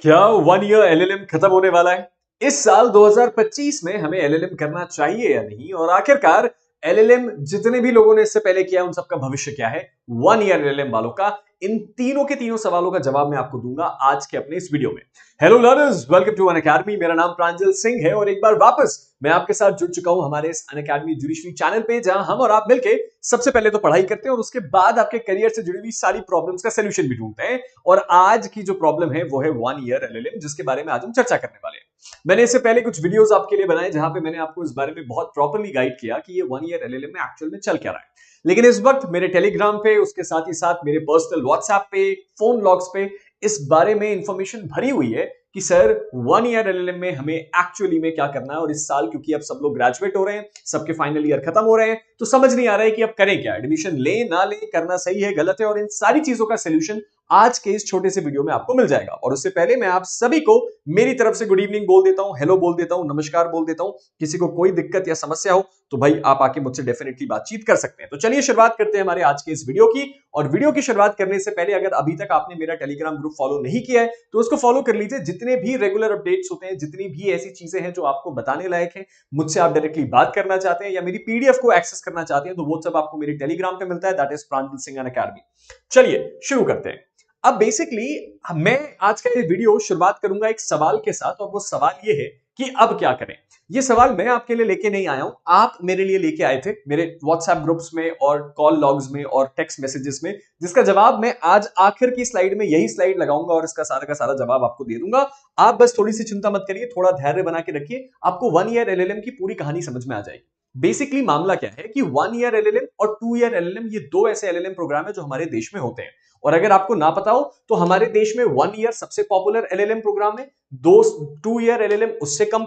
क्या 1 year LLM खत्म होने वाला है? इस साल 2025 में हमें एलएलएम करना चाहिए या नहीं? और आखिरकार एलएलएम जितने भी लोगों ने इससे पहले किया उन सबका भविष्य क्या है? 1 ईयर एलएलएम वालों का इन तीनों के तीनों सवालों का जवाब मैं आपको दूंगा आज के अपने इस वीडियो में। Hello learners, welcome to Unacademy. मेरा नाम प्रांजल सिंह है और एक बार वापस मैं आपके साथ जुड़ चुका हूं हमारे इस अनअकैडमी जुडिशरी चैनल पे, जहां हम और आप मिलके सबसे पहले तो पढ़ाई करते हैं और उसके बाद आपके करियर से जुड़ी हुई सारी प्रॉब्लम्स का सोल्यूशन भी ढूंढते हैं। और आज की जो प्रॉब्लम है वो है 1 ईयर एलएलएम, जिसके बारे में आज हम चर्चा करने वाले हैं। मैंने इससे पहले कुछ वीडियोस आपके लिए बनाए जहां पे मैंने आपको इस बारे में बहुत प्रॉपर्ली गाइड किया कि ये 1 ईयर एलएलएम में एक्चुअल में चल क्या रहा है। लेकिन इस वक्त मेरे टेलीग्राम पे, उसके साथ ही साथ मेरे पर्सनल व्हाट्सएप पे, फोन लॉग्स पे इस बारे में इंफॉर्मेशन भरी हुई है कि सर 1 ईयर एलएलएम में हमें एक्चुअली में क्या करना है। और इस साल क्योंकि अब सब लोग ग्रेजुएट हो रहे हैं, सबके फाइनल ईयर खत्म हो रहे हैं, तो समझ नहीं आ रहा है कि अब करें क्या, एडमिशन ले ना ले, करना सही है गलत है। और इन सारी चीजों का सोल्यूशन आज के इस छोटे से वीडियो में आपको मिल जाएगा। और उससे पहले मैं आप सभी को मेरी तरफ से गुड इवनिंग बोल देता हूं, हेलो बोल देता हूं, नमस्कार बोल देता हूं। किसी को कोई दिक्कत या समस्या हो तो भाई आप आके मुझसे डेफिनेटली बातचीत कर सकते हैं। तो चलिए शुरुआत करते हैं हमारे आज के इस वीडियो की। और वीडियो की शुरुआत करने से पहले अगर अभी तक आपने मेरा टेलीग्राम ग्रुप फॉलो नहीं किया है तो उसको फॉलो कर लीजिए। जितने भी रेगुलर अपडेट्स होते हैं, जितनी भी ऐसी चीजें हैं जो आपको बताने लायक है, मुझसे आप डायरेक्टली बात करना चाहते हैं या मेरी पीडीएफ को एक्सेस करना चाहते हैं, तो वो सब आपको मेरे टेलीग्राम पे मिलता है, that is Pranjal Singh Unacademy. चलिए शुरू करते हैं। अब बेसिकली मैं आज का ये वीडियो शुरुआत करूंगा एक सवाल के साथ, और वो सवाल ये है कि अब क्या करें। ये सवाल मैं आपके लिए लेके नहीं आया हूं, आप मेरे लिए लेके आए थे मेरे व्हाट्सएप ग्रुप्स में और कॉल लॉग्स में और टेक्स्ट मैसेजेस में, जिसका जवाब मैं आज आखिर की स्लाइड में यही स्लाइड लगाऊंगा और इसका सारा का सारा जवाब आपको दे दूंगा। आप बस थोड़ी सी चिंता मत करिए, थोड़ा धैर्य बना के रखिए, आपको 1 ईयर एलएलएम की पूरी कहानी समझ में आ जाएगी। बेसिकली मामला क्या है कि 1 ईयर एलएलएम और 2 ईयर एलएलएम ये दो ऐसे एलएलएम प्रोग्राम है जो हमारे देश में होते हैं। और अगर आपको ना पता हो तो हमारे देश में 1 ईयर सबसे पॉपुलर एलएलएम प्रोग्राम है। 2 ईयर एलएलएम उससे कम,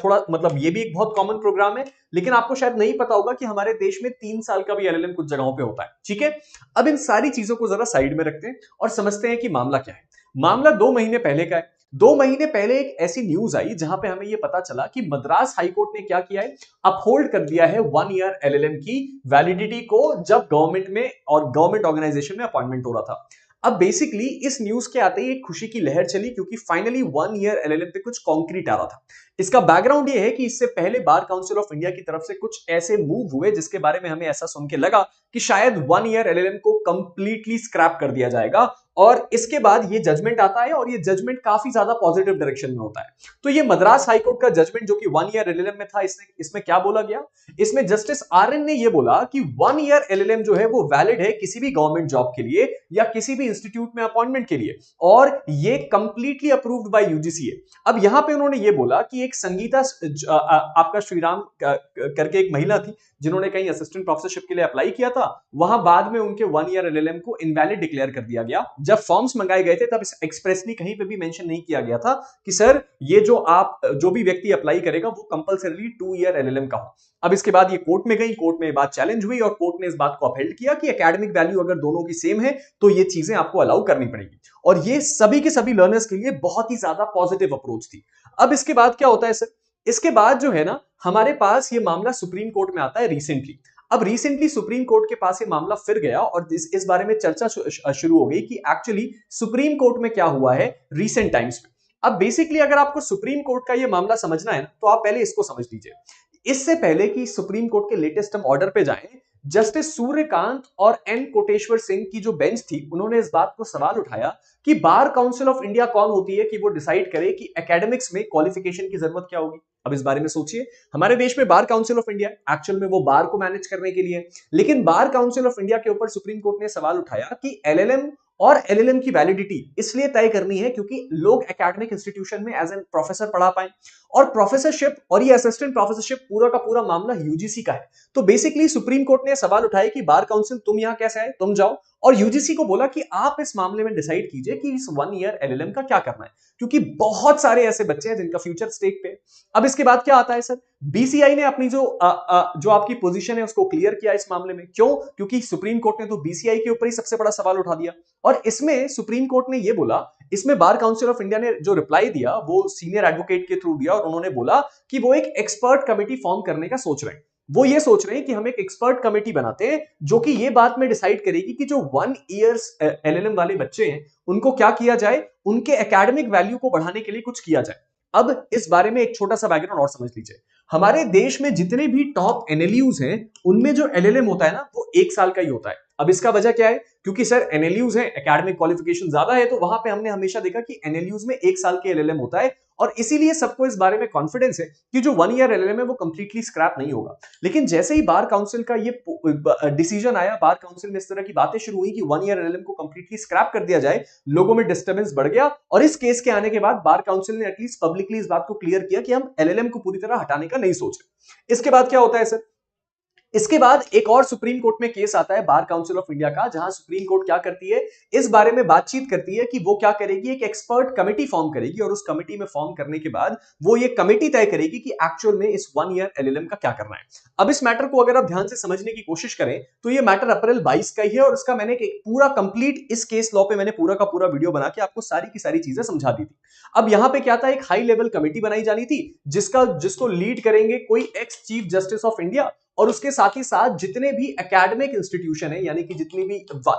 थोड़ा मतलब ये भी एक बहुत कॉमन प्रोग्राम है। लेकिन आपको शायद नहीं पता होगा कि हमारे देश में 3 साल का भी एलएलएम कुछ जगहों पे होता है। ठीक है, अब इन सारी चीजों को जरा साइड में रखते हैं और समझते हैं कि मामला क्या है। मामला 2 महीने पहले का है। 2 महीने पहले एक ऐसी न्यूज आई जहां पे हमें यह पता चला कि मद्रास हाईकोर्ट ने क्या किया है, अपहोल्ड कर दिया है 1 ईयर एलएलएम की वैलिडिटी को, जब गवर्नमेंट में और गवर्नमेंट ऑर्गेनाइजेशन में अपॉइंटमेंट हो रहा था। अब बेसिकली इस न्यूज के आते ही एक खुशी की लहर चली, क्योंकि फाइनली 1 ईयर एलएलएम पे कुछ कॉन्क्रीट आ रहा था। इसका बैकग्राउंड ये है कि इससे पहले बार काउंसिल ऑफ इंडिया की तरफ से कुछ ऐसे मूव हुए जिसके बारे में हमें ऐसा सुन के लगा कि शायद 1 ईयर एलएलएम को कंप्लीटली स्क्रैप कर दिया जाएगा। और इसके बाद ये जजमेंट आता है और ये जजमेंट काफी ज्यादा पॉजिटिव डायरेक्शन में होता है। तो ये मद्रास हाईकोर्ट का जजमेंट जो कि 1 ईयर एलएलएम में था, इसमें क्या बोला गया? इसमें जस्टिस आरएन ने यह बोला कि 1 ईयर एलएलएम जो है वो वैलिड है किसी भी गवर्नमेंट जॉब के लिए या किसी भी इंस्टीट्यूट में अपॉइंटमेंट के लिए, और ये कंप्लीटली अप्रूव्ड बाय यूजीसी है। अब यहां पे उन्होंने ये बोला कि एक संगीता आपका श्रीराम करके एक महिला थी जिन्होंने कहीं असिस्टेंट प्रोफेसरशिप के लिए अप्लाई किया था, वहां बाद में उनके 1 ईयर एलएलएम को इनवैलिड डिक्लेयर कर दिया गया। जब फॉर्म्स मंगाए गए थे तब एक्सप्रेसली कहीं पे भी मेंशन नहीं किया गया था कि सर ये जो भी व्यक्ति अप्लाई करेगा वो कंपलसरीली 2 ईयर एलएलएम का हो। अब इसके बाद ये कोर्ट में गई, कोर्ट में बात चैलेंज हुई और कोर्ट ने इस बात को अपहेल्ड किया कि एकेडमिक वैल्यू अगर दोनों की सेम है तो ये चीजें आपको अलाउ करनी पड़ेगी। और ये सभी के सभी लर्नर्स के लिए बहुत ही ज्यादा पॉजिटिव अप्रोच थी। अब इसके बाद क्या होता है सर? इसके बाद जो है ना, हमारे पास ये मामला सुप्रीम कोर्ट में आता है रिसेंटली। अब रिसेंटली सुप्रीम कोर्ट के पास ये मामला फिर गया और इस बारे में चर्चा शुरू हो गई कि एक्चुअली सुप्रीम कोर्ट में क्या हुआ है रिसेंट टाइम्स में। अब बेसिकली अगर आपको सुप्रीम कोर्ट का ये मामला समझना है ना, तो आप पहले इसको समझ लीजिए। इससे पहले कि सुप्रीम कोर्ट के लेटेस्ट हम ऑर्डर पे जाएं, जस्टिस सूर्यकांत और एन कोटेश्वर सिंह की जो बेंच थी, उन्होंने इस बात को सवाल उठाया कि बार काउंसिल ऑफ इंडिया कौन होती है कि वो डिसाइड करे कि एकेडमिक्स में क्वालिफिकेशन की जरूरत क्या होगी। अब इस बारे में सोचिए, हमारे देश में bar council of India actual में वो बार को मैनेज करने के लिए, लेकिन बार काउंसिल ऑफ इंडिया के ऊपर सुप्रीम कोर्ट ने सवाल उठाया कि एलएलएम और एलएलएम की वैलिडिटी इसलिए तय करनी है क्योंकि लोग एकेडमिक इंस्टीट्यूशन में एज एन प्रोफेसर पढ़ा पाए, और प्रोफेसरशिप और ये असिस्टेंट प्रोफेसरशिप पूरा का पूरा मामला यूजीसी का है। तो बेसिकली सुप्रीम कोर्ट ने सवाल उठाए कि बार काउंसिल तुम यहां कैसे आए, तुम जाओ, और यूजीसी को बोला कि आप इस मामले में डिसाइड कीजिए कि इस 1 ईयर एलएलएम का क्या करना है, क्योंकि बहुत सारे ऐसे बच्चे हैं जिनका फ्यूचर स्टेक पे। अब इसके बाद क्या आता है सर? बीसीआई ने अपनी जो आपकी पोजीशन है उसको क्लियर किया इस मामले में। क्यों? क्योंकि सुप्रीम कोर्ट ने तो बीसीआई के ऊपर ही सबसे बड़ा सवाल उठा दिया। और इसमें सुप्रीम कोर्ट ने यह बोला, इसमें बार काउंसिल ऑफ इंडिया ने जो रिप्लाई दिया वो सीनियर एडवोकेट के थ्रू दिया, और उन्होंने बोला कि वो एक एक्सपर्ट कमेटी फॉर्म करने का सोच रहे हैं। वो ये सोच रहे हैं कि हम एक एक्सपर्ट कमेटी बनाते हैं जो कि ये बात में डिसाइड करेगी कि जो 1 ईयर्स एलएलएम वाले बच्चे हैं उनको क्या किया जाए, उनके एकेडमिक वैल्यू को बढ़ाने के लिए कुछ किया जाए। अब इस बारे में एक छोटा सा बैकग्राउंड और समझ लीजिए। हमारे देश में जितने भी टॉप एनएलयूज हैं उनमें जो एलएलएम होता है ना वो 1 साल का ही होता है। अब इसका वजह क्या है, क्योंकि सर एनएलयूज हैं, एकेडमिक क्वालिफिकेशन ज्यादा है, तो वहां पे हमने हमेशा देखा कि एनएलयूज में 1 साल के एलएलएम होता है और इसीलिए सबको इस बारे में कॉन्फिडेंस है कि जो 1 ईयर एलएलएम है वो कंप्लीटली स्क्रैप नहीं होगा। लेकिन जैसे ही बार काउंसिल का ये डिसीजन आया, बार काउंसिल में इस तरह की बातें शुरू हुई कि 1 ईयर एलएलएम को कंप्लीटली स्क्रैप कर दिया जाए, लोगों में डिस्टर्बेंस बढ़ गया और इस केस के आने के बाद बार काउंसिल ने एटलीस्ट पब्लिकली इस बात को क्लियर किया कि हम एलएलएम को पूरी तरह हटाने का नहीं सोच रहे। इसके बाद क्या होता है सर, इसके बाद एक और सुप्रीम कोर्ट में केस आता है बार काउंसिल ऑफ इंडिया का, जहां सुप्रीम कोर्ट क्या करती है, इस बारे में बातचीत करती है कि वो क्या करेगी, एक एक्सपर्ट कमेटी फॉर्म करेगी और उस कमेटी में फॉर्म करने के बाद वो ये कमेटी तय करेगी कि एक्चुअल में इस 1 ईयर एलएलएम का क्या करना है। अब इस मैटर को अगर आप ध्यान से समझने की कोशिश करें तो ये मैटर अप्रैल 22 का ही है और इसका मैंने एक पूरा कंप्लीट इस केस लॉ पे मैंने पूरा का पूरा वीडियो बना के आपको सारी की सारी चीजें समझा दी थी। अब यहां पे क्या था, एक हाई लेवल कमेटी बनाई जानी थी जिसको लीड करेंगे कोई ex chief justice of India और उसके साथ ही साथ जितने भी एकेडमिक इंस्टीट्यूशन है, यानी कि जितनी भी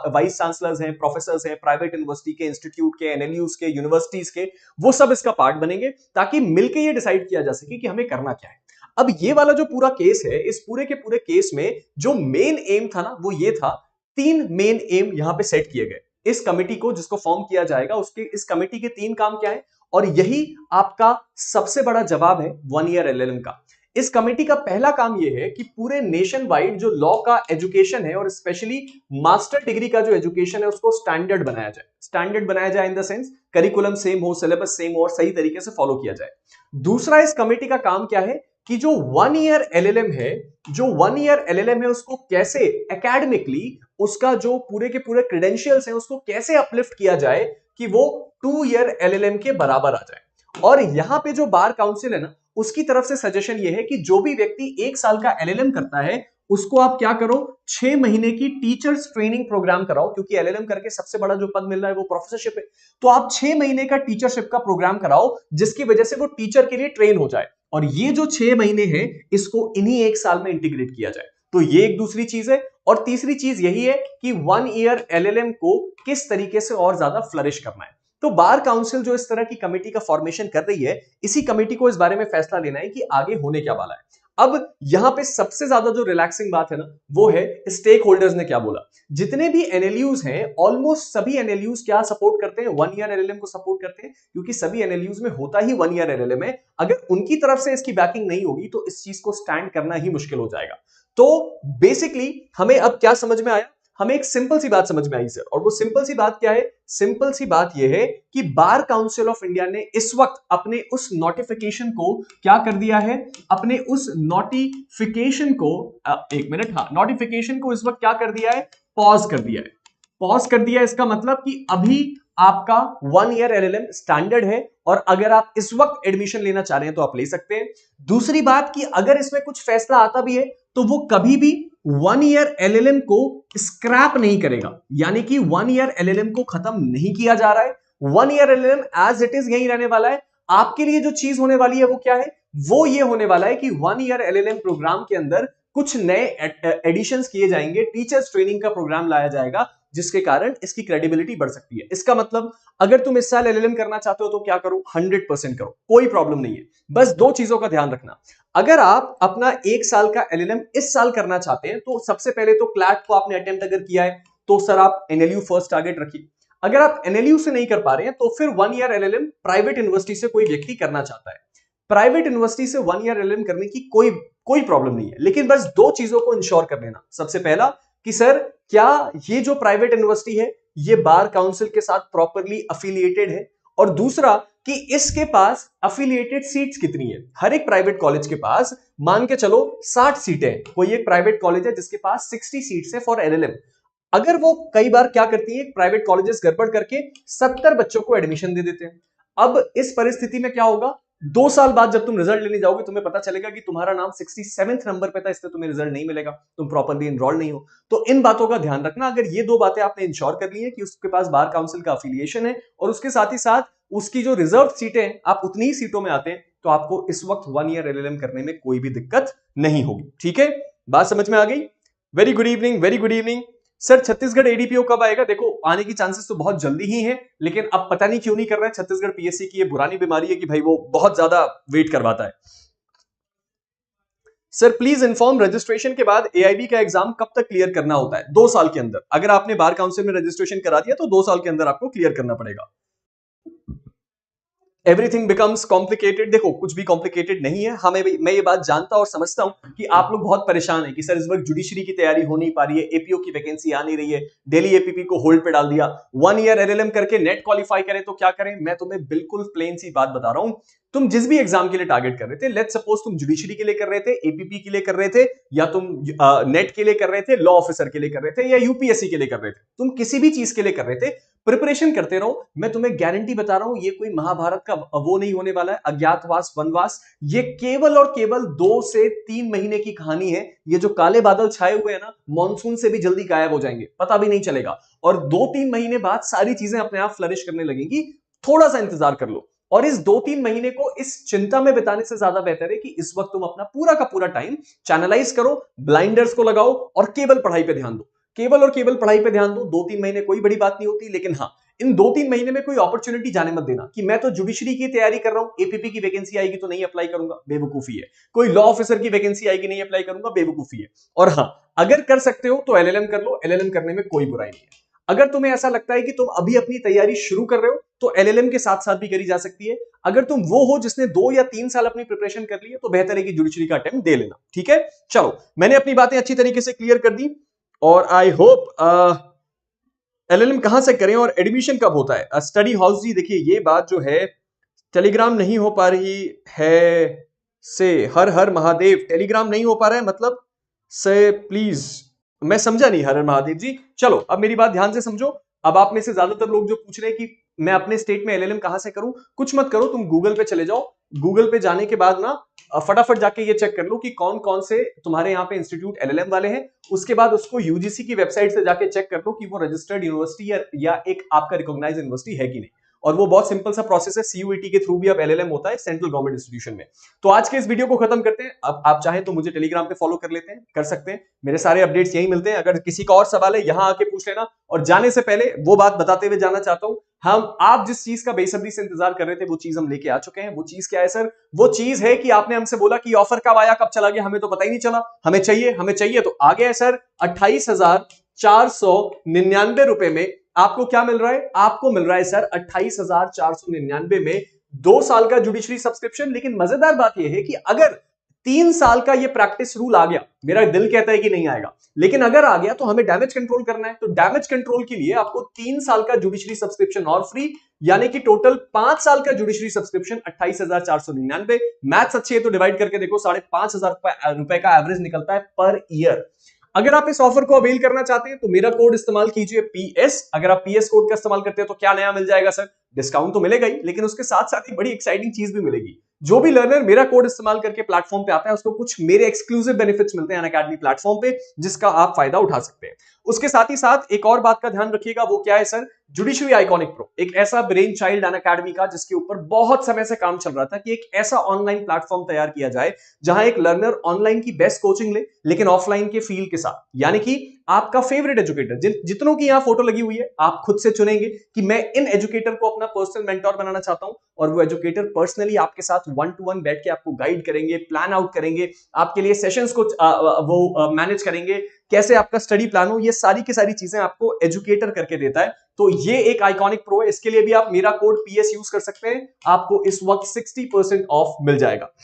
वाइस चांसलर्स हैं, प्रोफेसर्स हैं, प्राइवेट यूनिवर्सिटी के, इंस्टीट्यूट के, एनएलयूज के, यूनिवर्सिटीज के, वो सब इसका पार्ट बनेंगे ताकि मिलकर ये डिसाइड किया जा सके कि हमें करना क्या है। अब ये वाला जो पूरा केस है, इस पूरे के पूरे केस में जो मेन एम था ना वो ये था, 3 मेन एम यहां पे सेट किए गए इस कमेटी को जिसको फॉर्म किया जाएगा उसके, इस कमेटी के 3 काम क्या है और यही आपका सबसे बड़ा जवाब है 1 ईयर एलएलएम का। इस कमेटी का पहला काम यह है कि पूरे नेशन वाइड जो लॉ का एजुकेशन है और स्पेशली मास्टर डिग्री का जो एजुकेशन है उसको स्टैंडर्ड बनाया जाए। स्टैंडर्ड बनाया जाए in the sense curriculum same हो, सिलेबस सेम हो और सही तरीके से फॉलो किया जाए। दूसरा इस कमेटी का काम क्या है कि जो 1 ईयर एलएलएम है, जो 1 ईयर एलएलएम है उसको कैसे एकेडमिकली उसका जो पूरे के पूरे क्रेडेंशियल्स हैं उसको कैसे अपलिफ्ट किया जाए कि वो 2 ईयर एलएलएम के बराबर आ जाए। और यहां पे जो बार काउंसिल है ना उसकी तरफ से सजेशन ये है कि जो भी व्यक्ति 1 साल का एलएलएम करता है उसको आप क्या करो, 6 महीने की टीचर्स ट्रेनिंग प्रोग्राम कराओ, क्योंकि एलएलएम करके सबसे बड़ा जो पद मिल रहा है वो प्रोफेसरशिप है। तो आप 6 महीने का टीचरशिप का प्रोग्राम कराओ जिसकी वजह से वो टीचर के लिए ट्रेन हो जाए और ये जो 6 महीने हैं इसको इन्हीं 1 साल में इंटीग्रेट किया जाए। तो ये एक दूसरी चीज है। और तीसरी चीज यही है कि 1 ईयर एलएलएम को किस तरीके से और ज्यादा फ्लरिश करना है। तो बार काउंसिल जो इस तरह की कमेटी का फॉर्मेशन कर रही है, इसी कमेटी को इस बारे में फैसला लेना है कि आगे होने क्या वाला है। अब यहां पे सबसे ज्यादा जो रिलैक्सिंग बात है ना वो है स्टेक होल्डर्स ने क्या बोला। जितने भी एनएलयूज हैं ऑलमोस्ट सभी एनएलयूज क्या सपोर्ट करते हैं, 1 ईयर एलएलएम को सपोर्ट करते हैं, क्योंकि सभी एनएलयूज में होता ही 1 ईयर एलएलएम है। अगर उनकी तरफ से इसकी बैकिंग नहीं होगी तो इस चीज को स्टैंड करना ही मुश्किल हो जाएगा। तो बेसिकली हमें अब क्या समझ में आया, हमें एक सिंपल सी बात समझ में आई सर, और वो सिंपल सी बात क्या है, सिंपल सी बात यह है कि बार काउंसिल ऑफ इंडिया ने इस वक्त अपने उस नोटिफिकेशन को क्या कर दिया है, अपने उस नोटिफिकेशन को एक मिनट, हाँ, नोटिफिकेशन को इस वक्त क्या कर दिया है, पॉज कर दिया है। पॉज कर दिया, इसका मतलब कि अभी आपका 1 ईयर एलएलएम स्टैंडर्ड है और अगर आप इस वक्त एडमिशन लेना चाह रहे हैं तो आप ले सकते हैं। दूसरी बात कि अगर इसमें कुछ फैसला आता भी है तो वो कभी भी 1 ईयर एलएलएम को स्क्रैप नहीं करेगा, यानी कि 1 ईयर एलएलएम को खत्म नहीं किया जा रहा है। 1 year LLM as it is यही रहने वाला है। आपके लिए जो चीज होने वाली है वो क्या है, वो ये होने वाला है कि 1 ईयर एलएलएम प्रोग्राम के अंदर कुछ नए एडिशंस किए जाएंगे, टीचर्स ट्रेनिंग का प्रोग्राम लाया जाएगा जिसके कारण इसकी क्रेडिबिलिटी बढ़ सकती है। इसका मतलब अगर तुम इस साल एलएलएम करना चाहते हो तो क्या करो, 100% करो, कोई प्रॉब्लम नहीं है। बस 2 चीजों का ध्यान रखना, अगर आप अपना 1 साल का एलएलएम इस साल करना चाहते हैं तो सबसे पहले तो क्लैट को आपने अटेम्प्ट अगर किया है तो सर आप एनएलयू फर्स्ट टारगेट रखिए। अगर आप एनएलयू से नहीं कर पा रहे हैं तो फिर 1 ईयर एलएलएम प्राइवेट यूनिवर्सिटी से कोई व्यक्ति करना चाहता है, प्राइवेट यूनिवर्सिटी से 1 ईयर एलएलएम करने की कोई प्रॉब्लम नहीं है। लेकिन बस 2 चीजों को इंश्योर कर लेना, सबसे पहला कि सर क्या ये जो प्राइवेट यूनिवर्सिटी है ये बार काउंसिल के साथ प्रॉपरली अफिलिएटेड है, और दूसरा कि इसके पास अफिलिएटेड सीट्स कितनी है। हर एक प्राइवेट कॉलेज के पास मान के चलो 60 सीटें हैं, कोई एक प्राइवेट कॉलेज है जिसके पास 60 सीट्स है फॉर एलएलएम। अगर वो कई बार क्या करती है, प्राइवेट कॉलेजेस गड़बड़ करके 70 बच्चों को एडमिशन दे देते हैं। अब इस परिस्थिति में क्या होगा, 2 साल बाद जब तुम रिजल्ट लेने जाओगे तुम्हें पता चलेगा कि तुम्हारा नाम 67वें नंबर पे था, इसलिए तुम्हें रिजल्ट नहीं मिलेगा, तुम प्रॉपर्ली एनरोल नहीं हो। तो इन बातों का ध्यान रखना। अगर ये 2 बातें आपने इंश्योर कर ली है कि उसके पास बार काउंसिल का अफिलिएशन है और उसके साथ ही साथ उसकी जो रिजर्व सीटें हैं आप उतनी ही सीटों में आते हैं, तो आपको इस वक्त 1 ईयर एलएलएम करने में कोई भी दिक्कत नहीं होगी। ठीक है, बात समझ में आ गई? Very good evening, very good evening. Sir Chhattisgarh ADPO कब आएगा? देखो आने की चांसेस तो बहुत जल्दी ही है, लेकिन अब पता नहीं क्यों नहीं कर रहा है। छत्तीसगढ़ पीएससी की ये पुरानी बीमारी है कि भाई वो बहुत ज्यादा वेट करवाता है। सर प्लीज इन्फॉर्म, रजिस्ट्रेशन के बाद एआईबी का एग्जाम कब तक क्लियर करना होता है? 2 साल के अंदर। अगर आपने बार काउंसिल में रजिस्ट्रेशन करा दिया तो 2 साल के अंदर आपको क्लियर करना पड़ेगा। Everything becomes complicated. देखो कुछ भी कॉम्प्लिकेटेड नहीं है। मैं ये बात जानता और समझता हूं कि आप लोग बहुत परेशान हैं कि सर इस वक्त जुडिशरी की तैयारी हो नहीं पा रही है, एपीओ की वैकेंसी आ नहीं रही है, दिल्ली एपीपी को होल्ड पे डाल दिया, 1 ईयर एलएलएम करके नेट क्वालिफाई करें तो क्या करें? मैं तुम्हें बिल्कुल प्लेन सी बात बता रहा हूं। तुम जिस भी एग्जाम के लिए टारगेट कर रहे थे, लेट्स सपोज तुम जुडिशरी के लिए कर रहे थे, एपीपी के लिए कर रहे थे, या तुम नेट के लिए कर रहे थे, लॉ ऑफिसर के लिए कर रहे थे, या यूपीएससी के लिए कर रहे थे, तुम किसी भी चीज के लिए कर रहे थे, प्रिपरेशन करते रहो। मैं तुम्हें गारंटी बता रहा हूं, ये कोई महाभारत का वो नहीं होने वाला है, अज्ञातवास वनवास। ये केवल और केवल 2 से 3 महीने की कहानी है। ये जो काले बादल छाए हुए हैं ना, मानसून से भी जल्दी गायब हो जाएंगे, पता भी नहीं चलेगा। और 2-3 महीने बाद सारी चीजें अपने आप फ्लरिश करने लगेंगी। थोड़ा सा इंतजार कर लो। और इस 2-3 महीने को इस चिंता में बिताने से ज्यादा बेहतर है कि इस वक्त तुम अपना पूरा का पूरा टाइम चैनलाइज करो, ब्लाइंडर्स को लगाओ और केवल पढ़ाई पे ध्यान दो। केवल और केवल पढ़ाई पे ध्यान दो। 2-3 महीने कोई बड़ी बात नहीं होती, लेकिन हाँ, इन 2-3 महीने में कोई अपॉर्चुनिटी जाने मत देना कि मैं तो जुडिशरी की तैयारी कर रहा हूं, एपीपी की वैकेंसी आएगी तो नहीं अप्लाई करूंगा, बेवकूफी है। कोई लॉ ऑफिसर की वैकेंसी आएगी नहीं अप्लाई करूंगा, बेवकूफी है। और हाँ, अगर कर सकते हो तो एलएलएम कर लो, एलएलएम करने में कोई बुराई नहीं है। अगर तुम्हें ऐसा लगता है कि तुम अभी अपनी तैयारी शुरू कर रहे हो तो एलएलएम के साथ साथ भी करी जा सकती है। अगर तुम वो हो जिसने 2 या 3 साल अपनी प्रिपरेशन कर ली है तो बेहतर है कि जुडिशरी का अटेम्प्ट दे लेना। ठीक है, चलो मैंने अपनी बातें अच्छी तरीके से क्लियर कर दी और आई होप एलएलएम कहां से करें और एडमिशन कब होता है? स्टडी हाउस जी, देखिए ये बात जो है, टेलीग्राम नहीं हो पा रही है से हर हर महादेव, टेलीग्राम नहीं हो पा रहा है मतलब से प्लीज, मैं समझा नहीं। हर हर महादेव जी, चलो अब मेरी बात ध्यान से समझो। अब आप में से ज्यादातर लोग जो पूछ रहे हैं कि मैं अपने स्टेट में एलएलएम कहां से करूं, कुछ मत करो, तुम गूगल पे चले जाओ। गूगल पे जाने के बाद ना फटाफट जाके ये चेक कर लो कि कौन कौन से तुम्हारे यहाँ पे इंस्टीट्यूट एलएलएम वाले हैं। उसके बाद उसको यूजीसी की वेबसाइट से जाके चेक कर लो कि वो रजिस्टर्ड यूनिवर्सिटी या एक आपका रिकॉग्नाइज्ड यूनिवर्सिटी है कि नहीं। और वो बहुत सिंपल सा प्रोसेस है, सीयूईटी के थ्रू भी अब एलएलएम होता है सेंट्रल गवर्नमेंट इंस्टीट्यूशन में। तो आज के इस वीडियो को खत्म करते हैं। अब आप चाहें तो मुझे टेलीग्राम पे फॉलो कर लेते हैं, कर सकते हैं, मेरे सारे अपडेट्स यहीं मिलते हैं। अगर किसी का और सवाल है यहां आके पूछ लेना। और जाने से पहले वो बात बताते हुए जाना चाहता हूं, आप जिस चीज का बेसब्री से इंतजार कर रहे थे वो चीज हम लेके आ चुके हैं। वो चीज क्या है सर? वो चीज है कि आपने हमसे बोला कि ऑफर कब आया कब चला गया, हमें तो पता ही नहीं चला, हमें चाहिए हमें चाहिए। तो आ गया सर 28,499 रुपए में। आपको क्या मिल रहा है? आपको मिल रहा है सर 28,499 में 2 साल का जुडिशरी सब्सक्रिप्शन। लेकिन मजेदार बात यह है कि अगर 3 साल का ये प्रैक्टिस रूल आ गया, मेरा दिल कहता है कि नहीं आएगा, लेकिन अगर आ गया तो हमें डैमेज कंट्रोल करना है। तो डैमेज कंट्रोल के लिए आपको 3 साल का जुडिशरी सब्सक्रिप्शन और फ्री, यानी कि टोटल 5 साल का जुडिशरी सब्सक्रिप्शन 28,499। मैथ्स अच्छी है तो डिवाइड करके देखो, 5,500 रुपए का एवरेज निकलता है पर ईयर। अगर आप इस ऑफर को अवेल करना चाहते हैं तो मेरा कोड इस्तेमाल कीजिए PS। अगर आप PS कोड का इस्तेमाल करते हैं तो क्या नया मिल जाएगा सर? डिस्काउंट तो मिलेगा ही, लेकिन उसके साथ साथ एक बड़ी एक्साइटिंग चीज भी मिलेगी। जो भी लर्नर मेरा कोड इस्तेमाल करके प्लेटफॉर्म पे आता है उसको कुछ मेरे एक्सक्लूसिव बेनिफिट्स मिलते हैं अनअकैडमी प्लेटफॉर्म पे, जिसका आप फायदा उठा सकते हैं। उसके साथ ही साथ एक और बात का ध्यान रखिएगा, वो क्या है सर? जुडिशरी आइकॉनिक प्रो, एक ऐसा ब्रेन चाइल्ड अनअकैडमी का जिसके ऊपर बहुत समय से काम चल रहा था कि एक ऐसा ऑनलाइन प्लेटफॉर्म तैयार किया जाए जहां एक लर्नर ऑनलाइन की बेस्ट कोचिंग ले, लेकिन ऑफलाइन के फील के साथ। यानी कि आपका फेवरेट एजुकेटर, जितनों की यहां फोटो लगी हुई है, आप खुद से चुनेंगे कि मैं इन एजुकेटर को अपना पर्सनल मेंटोर बनाना चाहता हूं, और वो एजुकेटर पर्सनली आपके साथ 1-to-1 बैठ के आपको गाइड करेंगे, प्लान आउट करेंगे, आपके लिए सेशंस को वो मैनेज करेंगे, कैसे आपका स्टडी प्लान हो, ये सारी की सारी चीजें आपको एजुकेटर करके देता है। तो ये एक आइकॉनिक प्रो है। इसके लिए भी आप मेरा कोड PS यूज कर सकते हैं, आपको इस वक्त 60% ऑफ मिल जाएगा।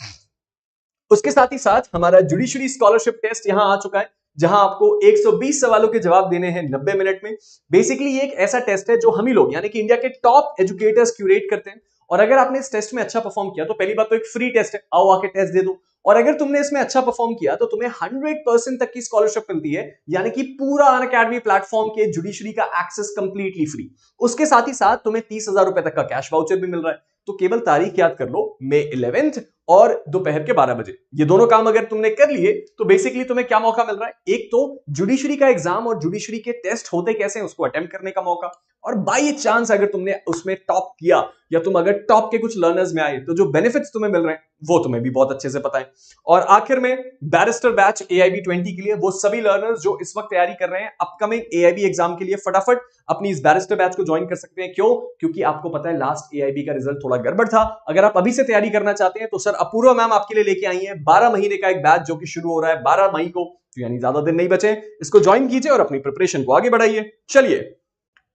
उसके साथ ही साथ हमारा जुडिशरी स्कॉलरशिप टेस्ट यहां आ चुका है, जहां आपको 120 सवालों के जवाब देने हैं 90 मिनट में। बेसिकली ये एक ऐसा टेस्ट है जो हम ही लोग, यानी कि इंडिया के टॉप एजुकेटर्स क्यूरेट करते हैं। और अगर आपने इस टेस्ट में अच्छा परफॉर्म किया तो पहली बात तो एक फ्री टेस्ट है, आओ आके टेस्ट दे दो। और अगर तुमने इसमें अच्छा परफॉर्म किया तो तुम्हें 100% तक की स्कॉलरशिप मिलती है, यानी कि पूरा अनअकैडमी प्लेटफॉर्म के जुडिशरी का एक्सेस कंप्लीटली फ्री। उसके साथ ही साथ तुम्हें 30,000 रुपए तक का कैश वाउचर भी मिल रहा है। तो केवल तारीख याद कर लो, May 11 और दोपहर के 12 बजे। ये दोनों काम अगर तुमने कर लिए तो बेसिकली तुम्हें क्या मौका मिल रहा है? एक तो जुडिशरी का एग्जाम और जुडिशरी के टेस्ट होते कैसे हैं उसको अटेम्प्ट करने का मौका, और बाई चांस अगर तुमने उसमें टॉप किया या तुम अगर टॉप के कुछ लर्नर्स में आए तो जो बेनिफिट्स तुम्हें मिल रहे हैं वो तुम्हें भी बहुत अच्छे से पता है। और आखिर में बैरिस्टर बैच AIB 20 के लिए वो सभी लर्नर्स जो इस वक्त तैयारी कर रहे हैं अपकमिंग AIB एग्जाम के लिए, फटाफट अपनी इस बैरिस्टर बैच को ज्वाइन कर सकते हैं। क्यों? क्योंकि आपको पता है लास्ट AIB का रिजल्ट थोड़ा गड़बड़ था। अगर आप अभी से तैयारी करना चाहते हैं तो सर अपूर्वा मैम आपके लिए लेके आई है 12 महीने का एक बैच जो कि शुरू हो रहा है 12 मई को, तो यानी ज्यादा दिन नहीं बचे। इसको ज्वाइन कीजिए और अपनी प्रिपरेशन को आगे बढ़ाइए। चलिए,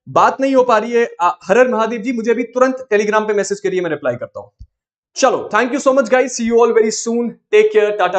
बात नहीं हो पा रही है हर हर महादेव जी, मुझे अभी तुरंत टेलीग्राम पे मैसेज करिए, मैं रिप्लाई करता हूं। चलो, thank you so much guys, see you all very soon, take care, Tata.